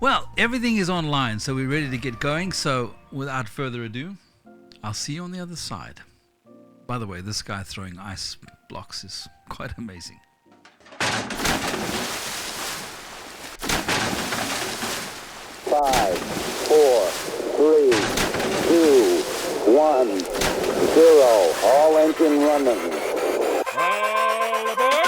Well, everything is online, so we're ready to get going. So, without further ado, I'll see you on the other side. By the way, this guy throwing ice blocks is quite amazing. 5, 4, 3, 2, 1, 0. All engine running. All aboard!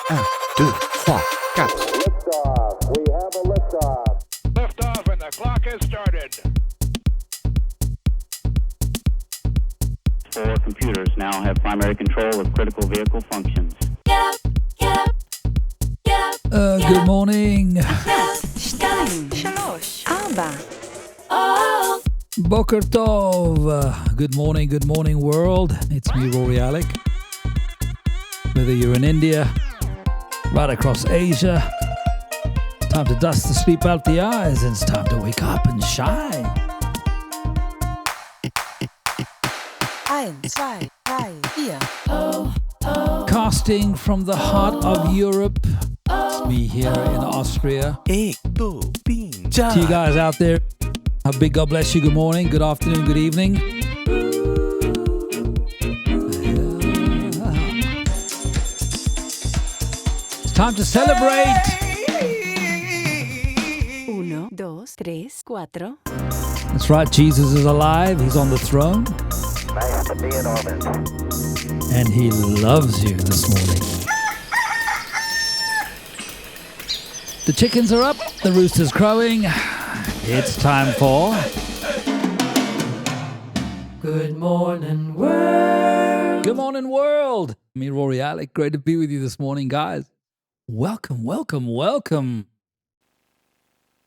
1, 2, 3, 4. Liftoff. We have a liftoff. Liftoff and the clock has started. Four computers now have primary control of critical vehicle functions. Good morning. Boker Tov. Good morning world. It's me, Rory, Alec. Whether you're in India, right across Asia, time to dust the sleep out the eyes. It's time to wake up and shine. 1, 2, 3, 4. Casting from the heart of Europe. It's me here in Austria. To you guys out there, a big God bless you. Good morning, good afternoon, good evening. It's time to celebrate. 1, 2, 3, 4. That's right, Jesus is alive. He's on the throne. Nice to be in orbit. And he loves you this morning. The chickens are up, the rooster's crowing. It's time for Good Morning World. Good morning world. Me, Rory, Alec. Great to be with you this morning, guys. Welcome.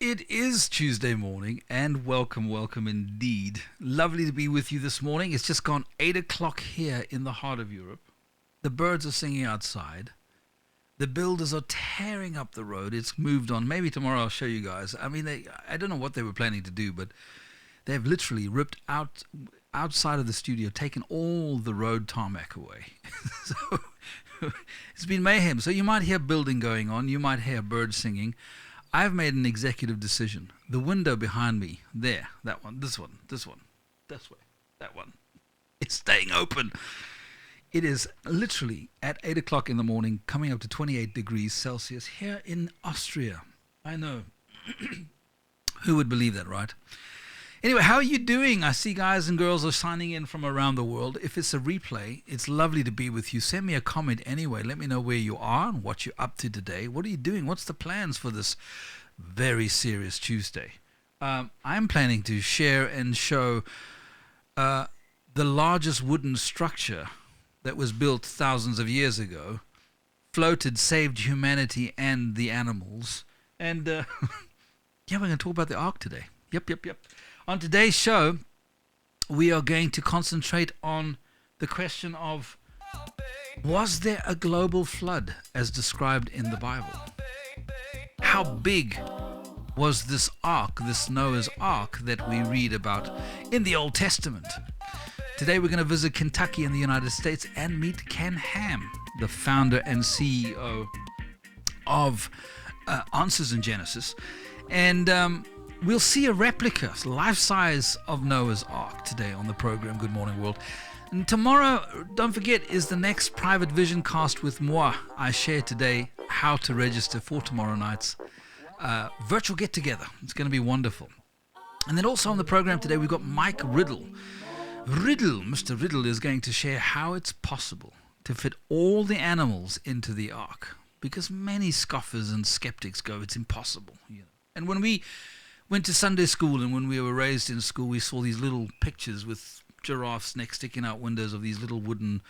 It is Tuesday morning, and welcome indeed. Lovely to be with you this morning. It's just gone 8 o'clock here in the heart of Europe. The birds are singing outside. The builders are tearing up the road. It's moved on. Maybe tomorrow I'll show you guys. I mean, I don't know what they were planning to do, but they've literally ripped outside of the studio, taken all the road tarmac away. So it's been mayhem. So you might hear building going on. You might hear birds singing. I've made an executive decision. The window behind me, there, that one, this one, this way, that one, it's staying open. It is literally at 8 o'clock in the morning, coming up to 28 degrees Celsius here in Austria. I know. Who would believe that, right? Anyway, how are you doing? I see guys and girls are signing in from around the world. If it's a replay, it's lovely to be with you. Send me a comment anyway. Let me know where you are and what you're up to today. What are you doing? What's the plans for this very serious Tuesday? I'm planning to share and show the largest wooden structure that was built thousands of years ago, floated, saved humanity and the animals. And yeah, we're going to talk about the Ark today. Yep. On today's show, we are going to concentrate on the question of, was there a global flood as described in the Bible? How big was this ark, this Noah's Ark that we read about in the Old Testament? Today we're going to visit Kentucky in the United States and meet Ken Ham, the founder and CEO of Answers in Genesis. And we'll see a replica, life-size, of Noah's Ark today on the program Good Morning World. And tomorrow, don't forget, is the next Private Vision cast with moi. I share today how to register for tomorrow night's virtual get-together. It's going to be wonderful. And then also on the program today, we've got Mike Riddle. Mr. Riddle is going to share how it's possible to fit all the animals into the ark, because many scoffers and skeptics go, it's impossible. You know. And when we went to Sunday school and when we were raised in school, we saw these little pictures with giraffes' necks sticking out windows of these little wooden,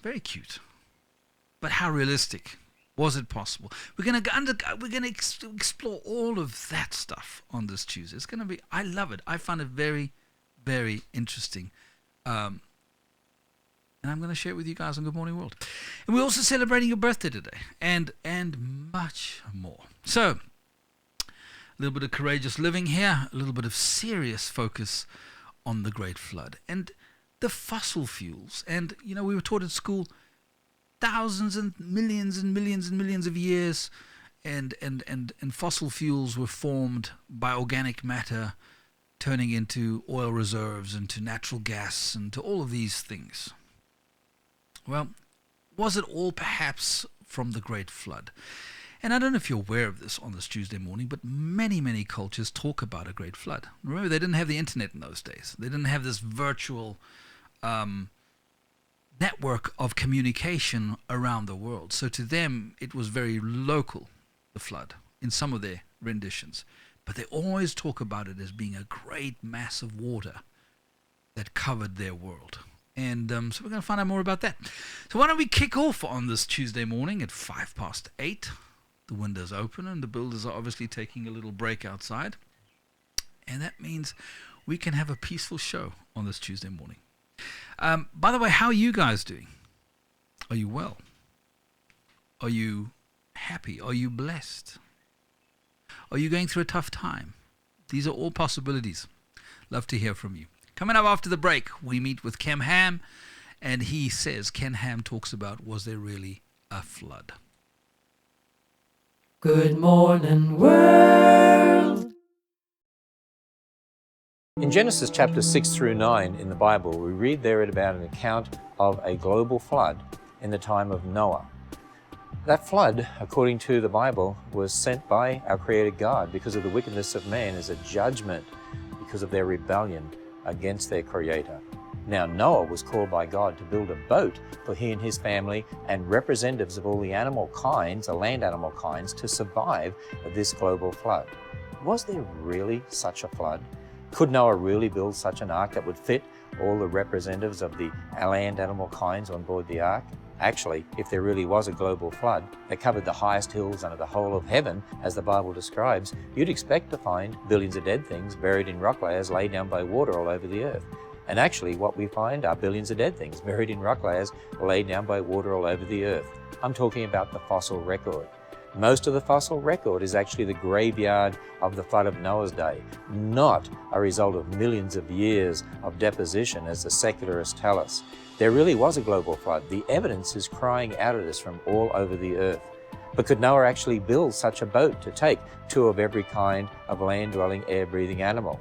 very cute. But how realistic? Was it possible? We're going to explore all of that stuff on this Tuesday. It's going to be, I love it. I find it very, very interesting. And I'm going to share it with you guys on Good Morning World. And we're also celebrating your birthday today and much more. So, a little bit of courageous living here, a little bit of serious focus on the Great Flood and the fossil fuels. And, you know, we were taught at school thousands and millions and millions and millions of years, and fossil fuels were formed by organic matter turning into oil reserves and to natural gas and to all of these things. Well, was it all perhaps from the Great Flood? And I don't know if you're aware of this on this Tuesday morning, but many cultures talk about a Great Flood. Remember, they didn't have the internet in those days. They didn't have this virtual network of communication around the world. So to them, it was very local, the flood, in some of their renditions. But they always talk about it as being a great mass of water that covered their world. And so we're going to find out more about that. So why don't we kick off on this Tuesday morning at 8:05. The windows open and the builders are obviously taking a little break outside. And that means we can have a peaceful show on this Tuesday morning. By the way, how are you guys doing? Are you well? Are you happy? Are you blessed? Are you going through a tough time? These are all possibilities. Love to hear from you. Coming up after the break, we meet with Ken Ham, and he says, Ken Ham talks about, was there really a flood? Good morning, world. In Genesis chapter 6 through 9 in the Bible, we read there about an account of a global flood in the time of Noah. That flood, according to the Bible, was sent by our Creator God because of the wickedness of man as a judgment because of their rebellion against their Creator. Now Noah was called by God to build a boat for he and his family and representatives of all the animal kinds, the land animal kinds, to survive this global flood. Was there really such a flood? Could Noah really build such an ark that would fit all the representatives of the land animal kinds on board the ark? Actually, if there really was a global flood that covered the highest hills under the whole of heaven, as the Bible describes, you'd expect to find billions of dead things buried in rock layers laid down by water all over the earth. And actually, what we find are billions of dead things buried in rock layers laid down by water all over the earth. I'm talking about the fossil record. Most of the fossil record is actually the graveyard of the flood of Noah's day, not a result of millions of years of deposition, as the secularists tell us. There really was a global flood. The evidence is crying out at us from all over the earth. But could Noah actually build such a boat to take two of every kind of land-dwelling, air-breathing animal?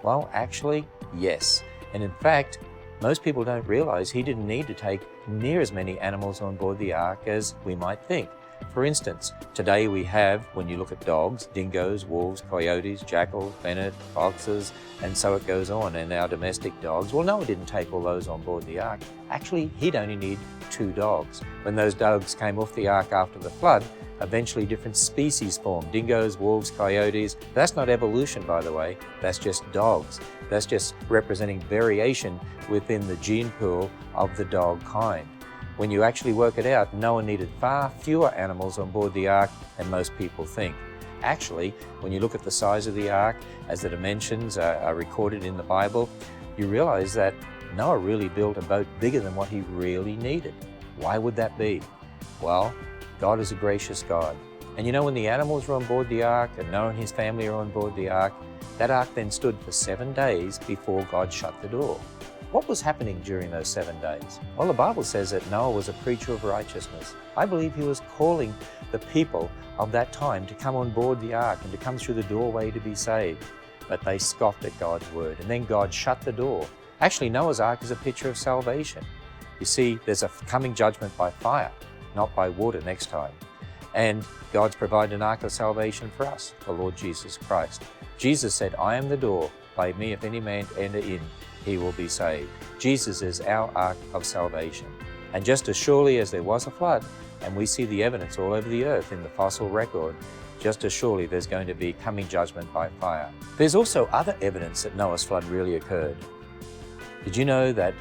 Well, actually, yes. And in fact, most people don't realize he didn't need to take near as many animals on board the ark as we might think. For instance, today we have, when you look at dogs, dingoes, wolves, coyotes, jackals, bennet, foxes, and so it goes on, and our domestic dogs. Well, Noah didn't take all those on board the ark. Actually, he'd only need 2 dogs. When those dogs came off the ark after the flood, eventually different species formed, dingoes, wolves, coyotes. That's not evolution, by the way. That's just dogs. That's just representing variation within the gene pool of the dog kind. When you actually work it out, Noah needed far fewer animals on board the ark than most people think. Actually, when you look at the size of the ark, as the dimensions are recorded in the Bible, you realize that Noah really built a boat bigger than what he really needed. Why would that be? Well, God is a gracious God. And you know, when the animals were on board the ark and Noah and his family are on board the ark, that ark then stood for 7 days before God shut the door. What was happening during those 7 days? Well, the Bible says that Noah was a preacher of righteousness. I believe he was calling the people of that time to come on board the ark and to come through the doorway to be saved. But they scoffed at God's word, and then God shut the door. Actually, Noah's ark is a picture of salvation. You see, there's a coming judgment by fire, not by water next time. And God's provided an ark of salvation for us, the Lord Jesus Christ. Jesus said, I am the door. By me, if any man enter in, he will be saved. Jesus is our ark of salvation. And just as surely as there was a flood, and we see the evidence all over the earth in the fossil record, just as surely there's going to be coming judgment by fire. There's also other evidence that Noah's flood really occurred. Did you know that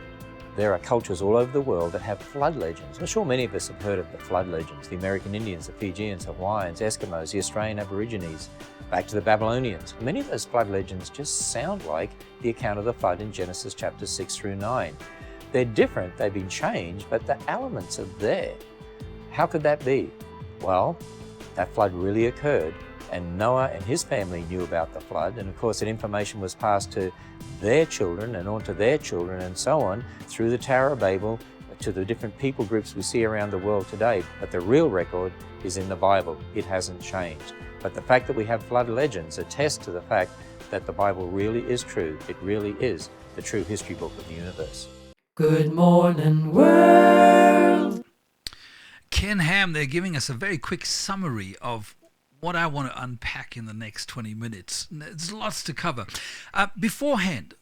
there are cultures all over the world that have flood legends? I'm sure many of us have heard of the flood legends. The American Indians, the Fijians, Hawaiians, Eskimos, the Australian Aborigines, back to the Babylonians. Many of those flood legends just sound like the account of the flood in Genesis chapter 6 through 9. They're different, they've been changed, but the elements are there. How could that be? Well, that flood really occurred, and Noah and his family knew about the flood, and of course that information was passed to their children and on to their children and so on through the Tower of Babel to the different people groups we see around the world today. But the real record is in the Bible. It hasn't changed. But the fact that we have flood legends attests to the fact that the Bible really is true. It really is the true history book of the universe. Good morning, world. Ken Ham, they're giving us a very quick summary of what I want to unpack in the next 20 minutes. There's lots to cover. Beforehand,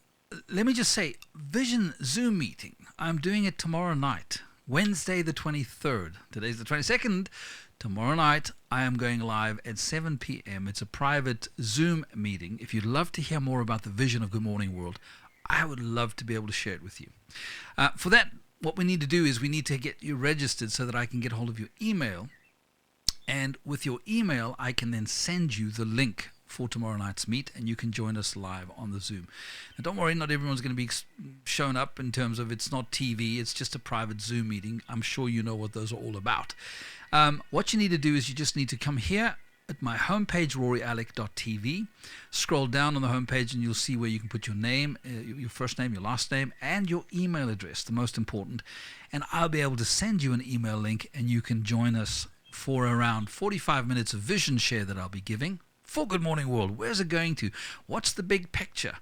let me just say, Vision Zoom meeting. I'm doing it tomorrow night, Wednesday the 23rd. Today's the 22nd. Tomorrow night, I am going live at 7 p.m. It's a private Zoom meeting. If you'd love to hear more about the vision of Good Morning World, I would love to be able to share it with you. For that, what we need to do is we need to get you registered so that I can get hold of your email. And with your email, I can then send you the link for tomorrow night's meet, and you can join us live on the Zoom. Now, don't worry, not everyone's going to be shown up in terms of it's not TV, it's just a private Zoom meeting. I'm sure you know what those are all about. What you need to do is you just need to come here at my homepage, roryalec.tv. Scroll down on the homepage and you'll see where you can put your name, your first name, your last name, and your email address, the most important. And I'll be able to send you an email link, and you can join us for around 45 minutes of vision share that I'll be giving for Good Morning World. Where's it going to? What's the big picture?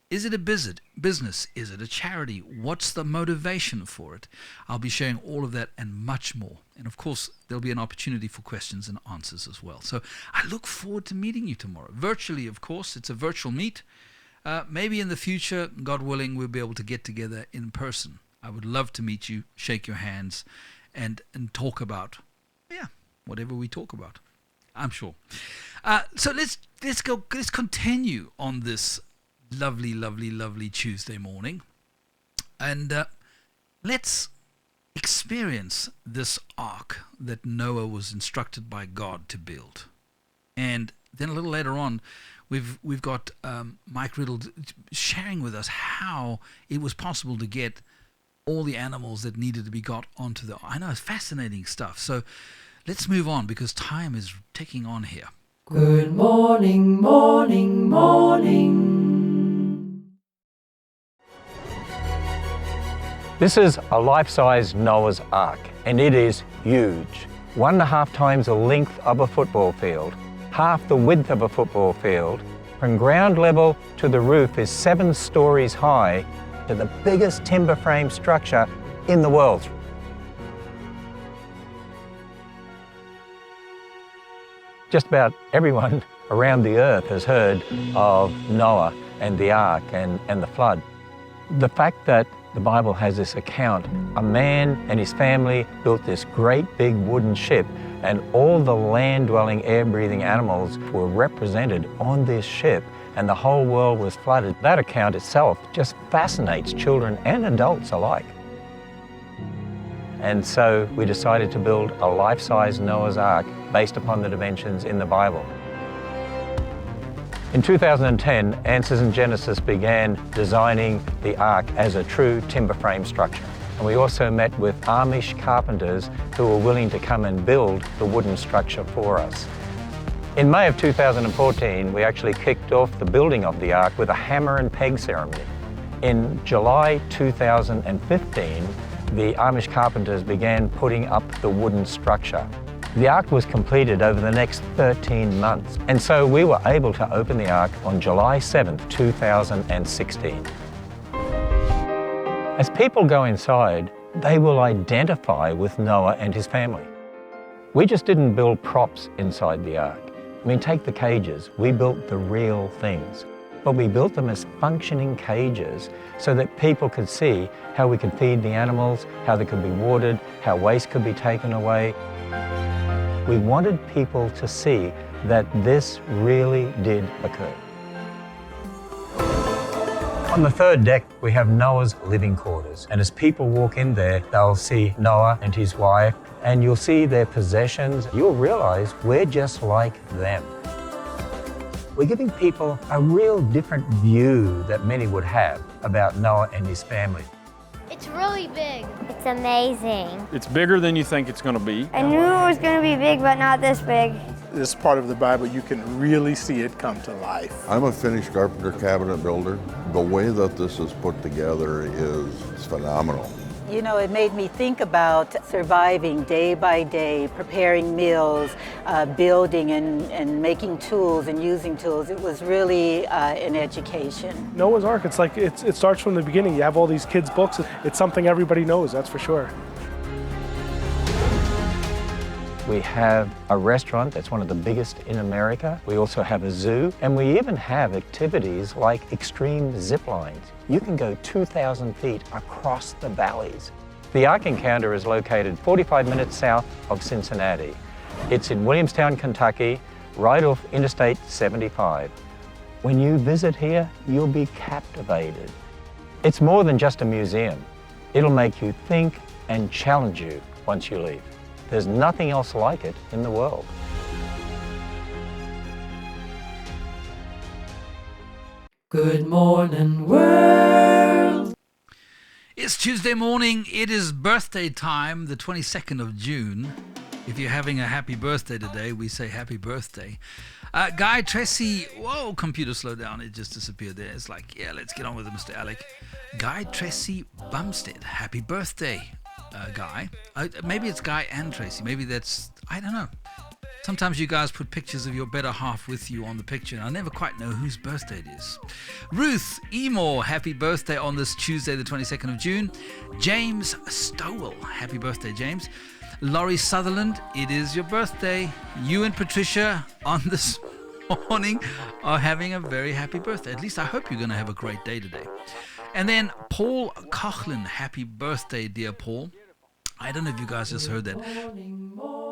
Is it a business? Is it a charity? What's the motivation for it? I'll be sharing all of that and much more. And of course, there'll be an opportunity for questions and answers as well. So I look forward to meeting you tomorrow. Virtually, of course. It's a virtual meet. Maybe in the future, God willing, we'll be able to get together in person. I would love to meet you, shake your hands, and talk about, whatever we talk about. I'm sure. So let's continue on this lovely Tuesday morning, and let's experience this ark that Noah was instructed by God to build. And then a little later on, we've got Mike Riddle sharing with us how it was possible to get all the animals that needed to be got onto the. I know, it's fascinating stuff. So let's move on because time is ticking on here. Good morning, morning, morning. This is a life-size Noah's Ark, and it is huge. 1.5 times the length of a football field, half the width of a football field. From ground level to the roof is 7 stories high, to the biggest timber frame structure in the world. Just about everyone around the earth has heard of Noah and the ark and the flood. The fact that the Bible has this account, a man and his family built this great big wooden ship, and all the land-dwelling, air-breathing animals were represented on this ship, and the whole world was flooded. That account itself just fascinates children and adults alike. And so we decided to build a life-size Noah's Ark based upon the dimensions in the Bible. In 2010, Answers in Genesis began designing the Ark as a true timber frame structure. And we also met with Amish carpenters who were willing to come and build the wooden structure for us. In May of 2014, we actually kicked off the building of the Ark with a hammer and peg ceremony. In July 2015, the Amish carpenters began putting up the wooden structure. The Ark was completed over the next 13 months, and so we were able to open the Ark on July 7th, 2016. As people go inside, they will identify with Noah and his family. We just didn't build props inside the Ark. I mean, take the cages. We built the real things. But we built them as functioning cages so that people could see how we could feed the animals, how they could be watered, how waste could be taken away. We wanted people to see that this really did occur. On the third deck, we have Noah's living quarters. And as people walk in there, they'll see Noah and his wife, and you'll see their possessions. You'll realize we're just like them. We're giving people a real different view that many would have about Noah and his family. It's really big. It's amazing. It's bigger than you think it's going to be. I knew it was going to be big, but not this big. This part of the Bible, you can really see it come to life. I'm a finished carpenter cabinet builder. The way that this is put together is phenomenal. You know, it made me think about surviving day by day, preparing meals, building and making tools and using tools. It was really an education. Noah's Ark, it's like it starts from the beginning. You have all these kids' books. It's something everybody knows, that's for sure. We have a restaurant that's one of the biggest in America. We also have a zoo, and we even have activities like extreme zip lines. You can go 2,000 feet across the valleys. The Ark Encounter is located 45 minutes south of Cincinnati. It's in Williamstown, Kentucky, right off Interstate 75. When you visit here, you'll be captivated. It's more than just a museum. It'll make you think and challenge you once you leave. There's nothing else like it in the world. Good morning, world. It's Tuesday morning. It is birthday time, the 22nd of June. If you're having a happy birthday today, we say happy birthday. Guy Tracy, whoa, computer slow down. It just disappeared there. It's like, yeah, let's get on with it, Mr. Alec. Guy Tracy Bumstead, happy birthday. Guy. Maybe it's Guy and Tracy. Maybe that's, I don't know. Sometimes you guys put pictures of your better half with you on the picture, and I never quite know whose birthday it is. Ruth Emore, happy birthday on this Tuesday, the 22nd of June. James Stowell, happy birthday, James. Laurie Sutherland, it is your birthday. You and Patricia on this morning are having a very happy birthday. At least I hope you're going to have a great day today. And then Paul Coughlin, happy birthday, dear Paul. I don't know if you guys just heard that.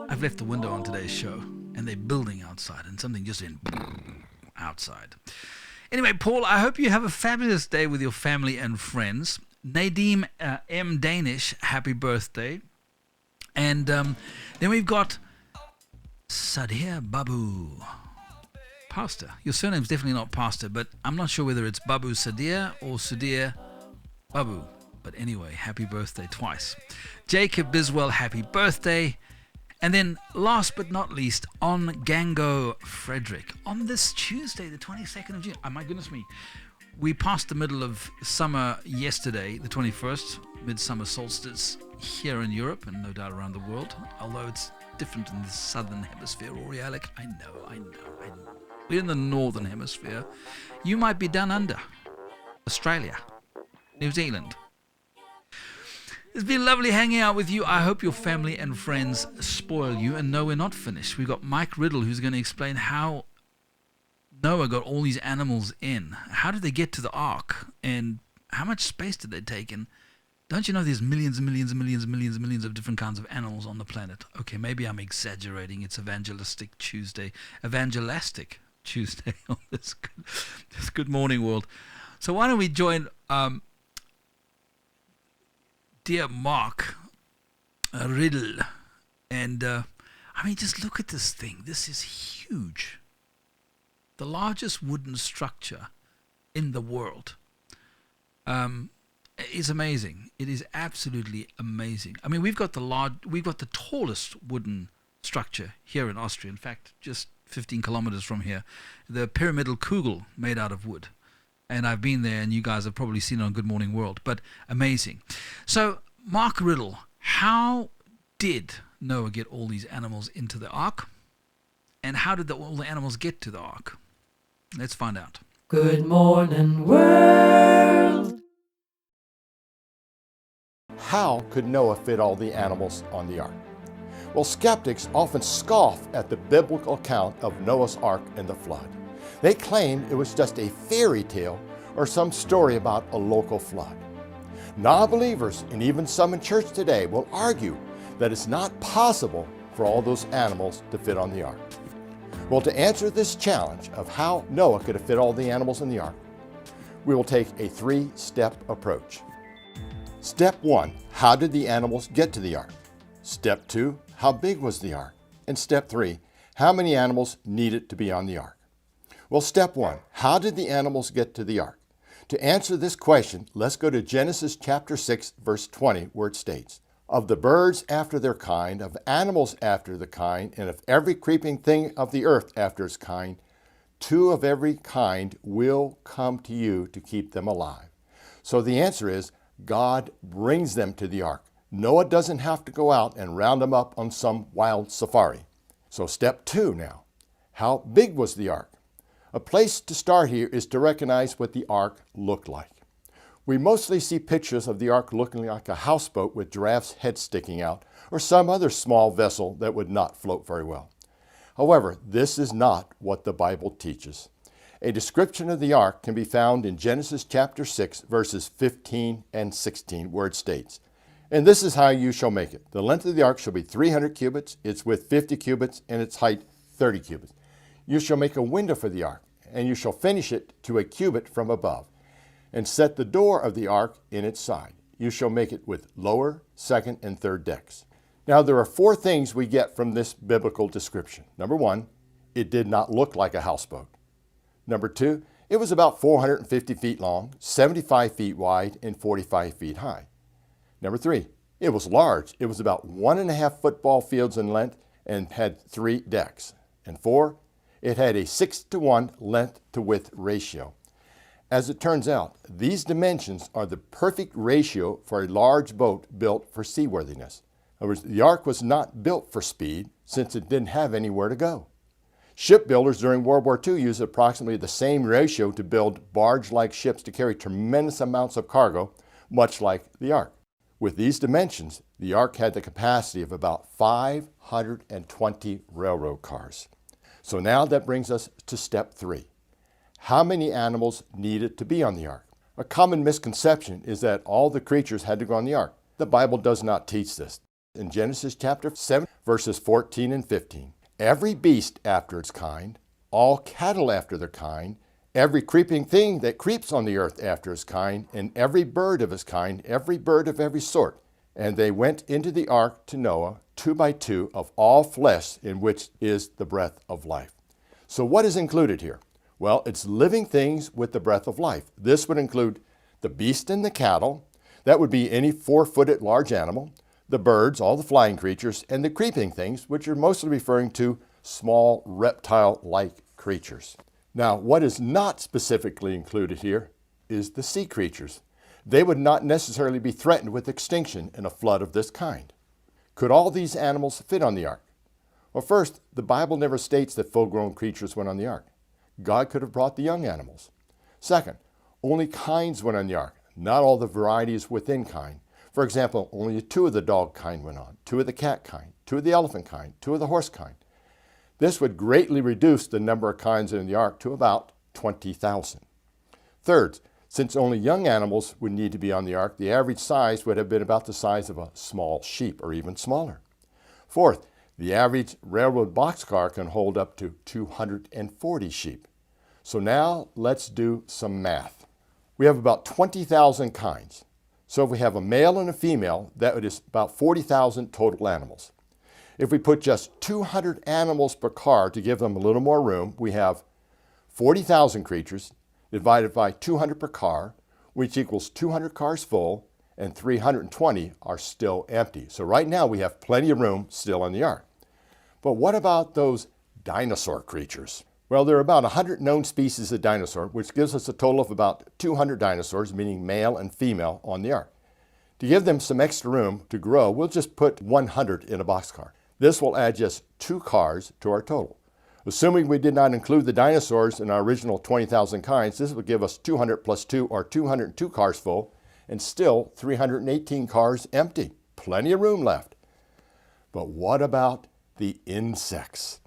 I've left the window on today's show, and they're building outside, and something just went outside. Anyway, Paul, I hope you have a fabulous day with your family and friends. Nadeem M. Danish, happy birthday. And then we've got Sadir Babu. Pastor. Your surname's definitely not Pastor, but I'm not sure whether it's Babu Sadir or Sudir Babu. But anyway, happy birthday twice. Jacob Biswell, happy birthday. And then last but not least, on Gango Frederick. On this Tuesday, the 22nd of June. Oh my goodness me. We passed the middle of summer yesterday, the 21st, midsummer solstice here in Europe and no doubt around the world. Although it's different in the southern hemisphere, Rory, Alec. I know. We're in the northern hemisphere. You might be down under. Australia. New Zealand. It's been lovely hanging out with you. I hope your family and friends spoil you. And no, we're not finished. We've got Mike Riddle who's going to explain how Noah got all these animals in. How did they get to the ark? And how much space did they take? And don't you know there's millions and millions and millions and millions and millions of different kinds of animals on the planet? Okay, maybe I'm exaggerating. It's Evangelistic Tuesday on this Good Morning World. So why don't we join dear Mark RIDDLE. And just look at this thing. This is huge. The largest wooden structure in the world. Is amazing. It is absolutely amazing. I mean, we've got the tallest wooden structure here in Austria. In fact, just 15 kilometers from here, the pyramidal Kugel made out of wood. And I've been there, and you guys have probably seen it on Good Morning World. But amazing. So, Mark Riddle, how did Noah get all these animals into the ark? And how did all the animals get to the ark? Let's find out. Good morning, world. How could Noah fit all the animals on the ark? Well, skeptics often scoff at the biblical account of Noah's Ark and the flood. They claim it was just a fairy tale or some story about a local flood. Non-believers and even some in church today will argue that it's not possible for all those animals to fit on the ark. Well, to answer this challenge of how Noah could have fit all the animals in the ark, we will take a three-step approach. Step 1, how did the animals get to the ark? Step 2, how big was the ark? And step 3, how many animals needed to be on the ark? Well, step 1, how did the animals get to the ark? To answer this question, let's go to Genesis chapter 6, verse 20, where it states, "Of the birds after their kind, of animals after the kind, and of every creeping thing of the earth after its kind, 2 of every kind will come to you to keep them alive." So the answer is, God brings them to the ark. Noah doesn't have to go out and round them up on some wild safari. So step 2 now. How big was the ark? A place to start here is to recognize what the ark looked like. We mostly see pictures of the ark looking like a houseboat with giraffe's head sticking out, or some other small vessel that would not float very well. However, this is not what the Bible teaches. A description of the ark can be found in Genesis chapter 6, verses 15 and 16, where it states, "And this is how you shall make it. The length of the ark shall be 300 cubits, its width 50 cubits, and its height 30 cubits. You shall make a window for the ark, and you shall finish it to a cubit from above, and set the door of the ark in its side. You shall make it with lower, second, and third decks." Now, there are 4 things we get from this biblical description. Number 1, it did not look like a houseboat. Number 2, it was about 450 feet long, 75 feet wide, and 45 feet high. Number 3, it was large. It was about 1.5 football fields in length and had 3 decks. And 4, it had a 6-to-1 length to width ratio. As it turns out, these dimensions are the perfect ratio for a large boat built for seaworthiness. In other words, the ark was not built for speed since it didn't have anywhere to go. Shipbuilders during World War II used approximately the same ratio to build barge-like ships to carry tremendous amounts of cargo, much like the ark. With these dimensions, the ark had the capacity of about 520 railroad cars. So now that brings us to step 3. How many animals needed to be on the ark? A common misconception is that all the creatures had to go on the ark. The Bible does not teach this. In Genesis chapter 7, verses 14 and 15, "Every beast after its kind, all cattle after their kind, every creeping thing that creeps on the earth after its kind, and every bird of its kind, every bird of every sort. And they went into the ark to Noah, 2 by 2, of all flesh, in which is the breath of life." So what is included here? Well, it's living things with the breath of life. This would include the beast and the cattle. That would be any 4-footed large animal. The birds, all the flying creatures, and the creeping things, which are mostly referring to small reptile-like creatures. Now, what is not specifically included here is the sea creatures. They would not necessarily be threatened with extinction in a flood of this kind. Could all these animals fit on the ark? Well, first, the Bible never states that full-grown creatures went on the ark. God could have brought the young animals. Second, only kinds went on the ark, not all the varieties within kind. For example, only 2 of the dog kind went on, 2 of the cat kind, 2 of the elephant kind, 2 of the horse kind. This would greatly reduce the number of kinds in the ark to about 20,000. Third, since only young animals would need to be on the ark, the average size would have been about the size of a small sheep or even smaller. Fourth, the average railroad boxcar can hold up to 240 sheep. So now let's do some math. We have about 20,000 kinds. So if we have a male and a female, that is about 40,000 total animals. If we put just 200 animals per car to give them a little more room, we have 40,000 creatures divided by 200 per car, which equals 200 cars full, and 320 are still empty. So right now we have plenty of room still on the ark. But what about those dinosaur creatures? Well, there are about 100 known species of dinosaur, which gives us a total of about 200 dinosaurs, meaning male and female, on the ark. To give them some extra room to grow, we'll just put 100 in a boxcar. This will add just 2 cars to our total. Assuming we did not include the dinosaurs in our original 20,000 kinds, this would give us 200 plus 2, or 202 cars full, and still 318 cars empty. Plenty of room left. But what about the insects?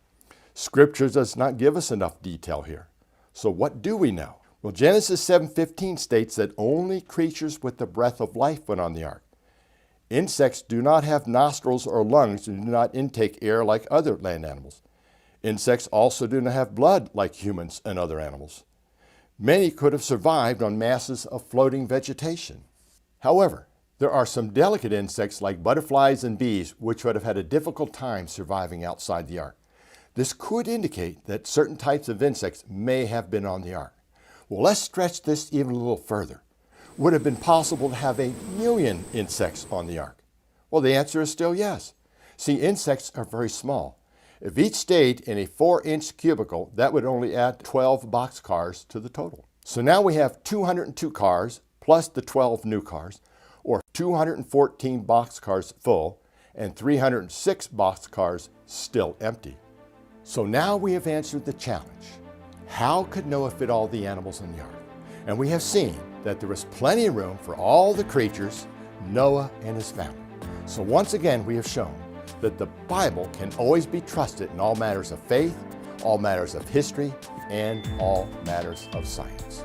Scripture does not give us enough detail here. So what do we know? Well, Genesis 7:15 states that only creatures with the breath of life went on the ark. Insects do not have nostrils or lungs and do not intake air like other land animals. Insects also do not have blood like humans and other animals. Many could have survived on masses of floating vegetation. However, there are some delicate insects like butterflies and bees which would have had a difficult time surviving outside the ark. This could indicate that certain types of insects may have been on the ark. Well, let's stretch this even a little further. Would it have been possible to have 1,000,000 insects on the ark? Well, the answer is still yes. See, insects are very small. If each stayed in a 4-inch cubicle, that would only add 12 boxcars to the total. So now we have 202 cars plus the 12 new cars. or 214 boxcars full and 306 boxcars still empty. So now we have answered the challenge. How could Noah fit all the animals in the ark? And we have seen that there was plenty of room for all the creatures, Noah and his family. So once again, we have shown that the Bible can always be trusted in all matters of faith, all matters of history, and all matters of science.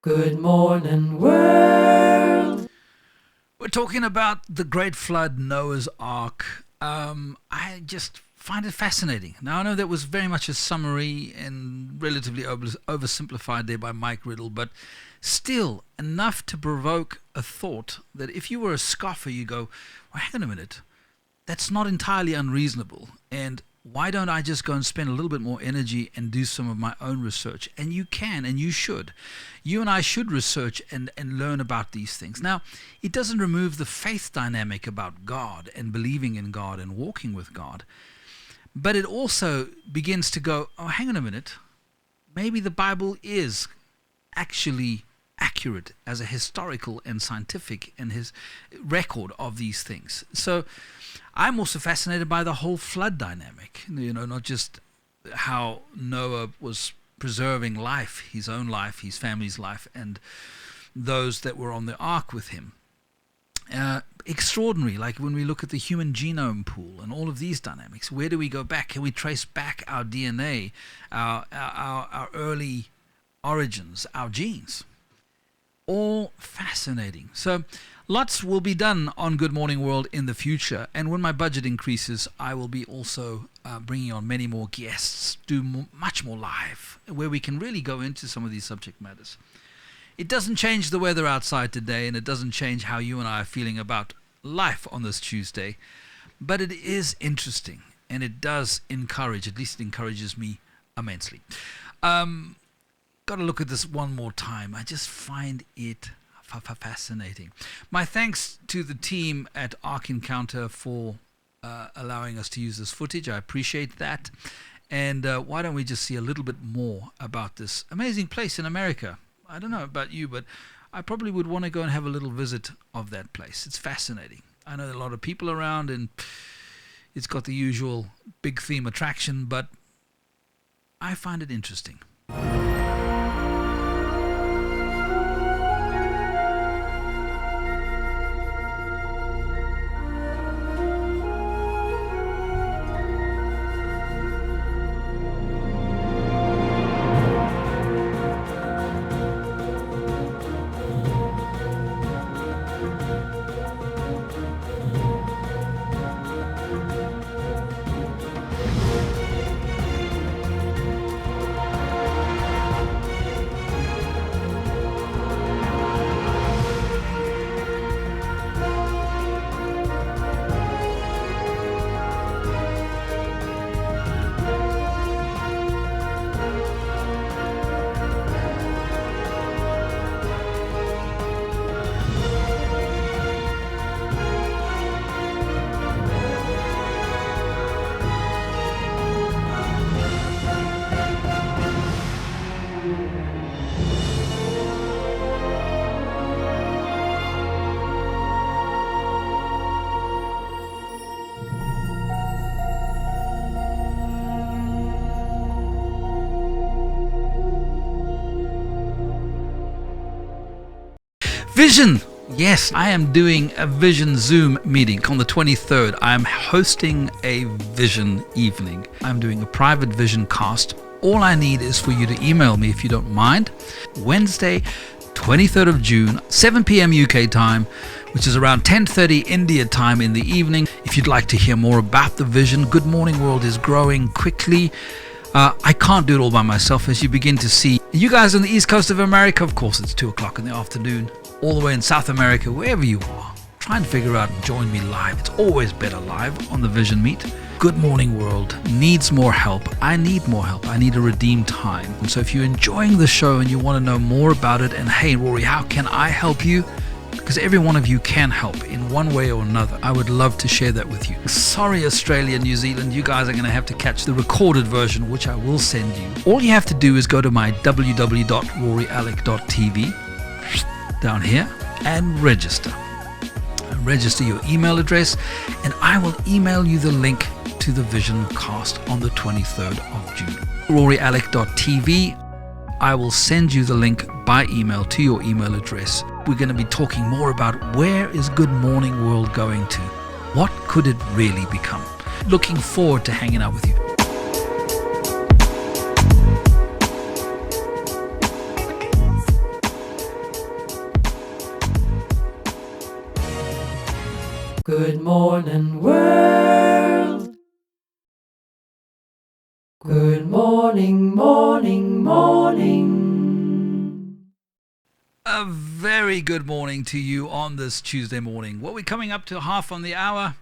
Good morning, world. We're talking about the great flood, Noah's Ark. I just find it fascinating. Now, I know that was very much a summary and relatively oversimplified there by Mike Riddle, but still enough to provoke a thought that if you were a scoffer, you go, well, hang on a minute, that's not entirely unreasonable. And why don't I just go and spend a little bit more energy and do some of my own research? And you can, and you should. You and I should research and learn about these things. Now, it doesn't remove the faith dynamic about God and believing in God and walking with God. But it also begins to go, oh, hang on a minute. Maybe the Bible is actually accurate as a historical and scientific and his record of these things. So I'm also fascinated by the whole flood dynamic, not just how Noah was preserving life, his own life, his family's life, and those that were on the ark with him. Extraordinary, like when we look at the human genome pool and all of these dynamics. Where do we go back? Can we trace back our DNA, our early origins, our genes? All fascinating. So lots will be done on Good Morning World in the future, and when my budget increases, I will be also bringing on many more guests, do much more live, where we can really go into some of these subject matters. It doesn't change the weather outside today, and it doesn't change how you and I are feeling about life on this Tuesday, but it is interesting, and it does encourage, at least it encourages me immensely. Got to look at this one more time. I just find it fascinating. My thanks to the team at Ark Encounter for allowing us to use this footage. I appreciate that. And why don't we just see a little bit more about this amazing place in America? I don't know about you, but I probably would want to go and have a little visit of that place. It's fascinating. I know there are a lot of people around, and it's got the usual big theme attraction, but I find it interesting. Vision! Yes, I am doing a Vision Zoom meeting on the 23rd. I'm hosting a Vision evening. I'm doing a private Vision cast. All I need is for you to email me if you don't mind. Wednesday, 23rd of June, 7 p.m. UK time, which is around 10:30 India time in the evening. If you'd like to hear more about the Vision, Good Morning World is growing quickly. I can't do it all by myself, as you begin to see. You guys on the east coast of America, of course it's 2 o'clock in the afternoon. All the way in South America, wherever you are, try and figure out and join me live. It's always better live on the Vision Meet. Good Morning World needs more help. I need more help. I need a redeemed time. And so if you're enjoying the show and you want to know more about it, and hey, Rory, how can I help you? because every one of you can help in one way or another. I would love to share that with you. Sorry, Australia, New Zealand, you guys are going to have to catch the recorded version, which I will send you. All you have to do is go to my www.roryalec.tv down here and register. Register your email address, and I will email you the link to the vision cast on the 23rd of June. RoryAlec.tv. I will send you the link by email to your email address. We're going to be talking more about where is Good Morning World going to? What could it really become? Looking forward to hanging out with you. Good morning, world. Good morning, morning, morning. A very good morning to you on this Tuesday morning. Well, we're coming up to half on the hour.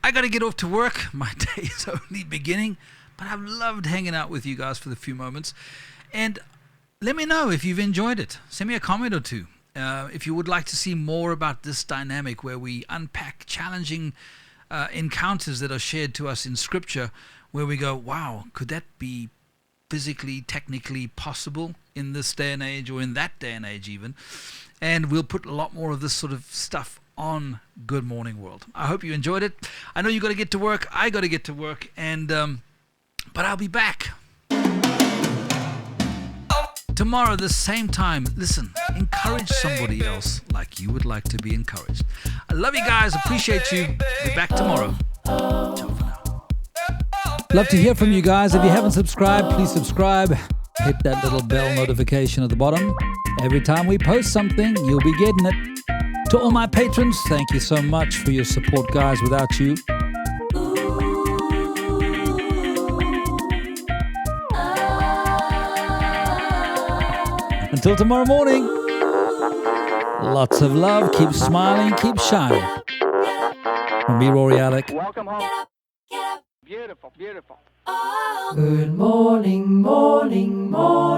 I got to get off to work. My day is only beginning, but I've loved hanging out with you guys for the few moments. And let me know if you've enjoyed it. Send me a comment or two. If you would like to see more about this dynamic where we unpack challenging encounters that are shared to us in Scripture, where we go, wow, could that be physically, technically possible in this day and age, or in that day and age even? And we'll put a lot more of this sort of stuff on Good Morning World. I hope you enjoyed it. I know you got to get to work. I got to get to work, and but I'll be back tomorrow, the same time. Listen, encourage somebody else like you would like to be encouraged. I love you guys. Appreciate you. Be back tomorrow. Ciao for now. Love to hear from you guys. If you haven't subscribed, please subscribe. Hit that little bell notification at the bottom. Every time we post something, you'll be getting it. To all my patrons, thank you so much for your support, guys. Without you, until tomorrow morning, lots of love. Keep smiling, keep shining. From me, Rory Alec. Welcome home. Beautiful, beautiful. Good morning, morning, morning.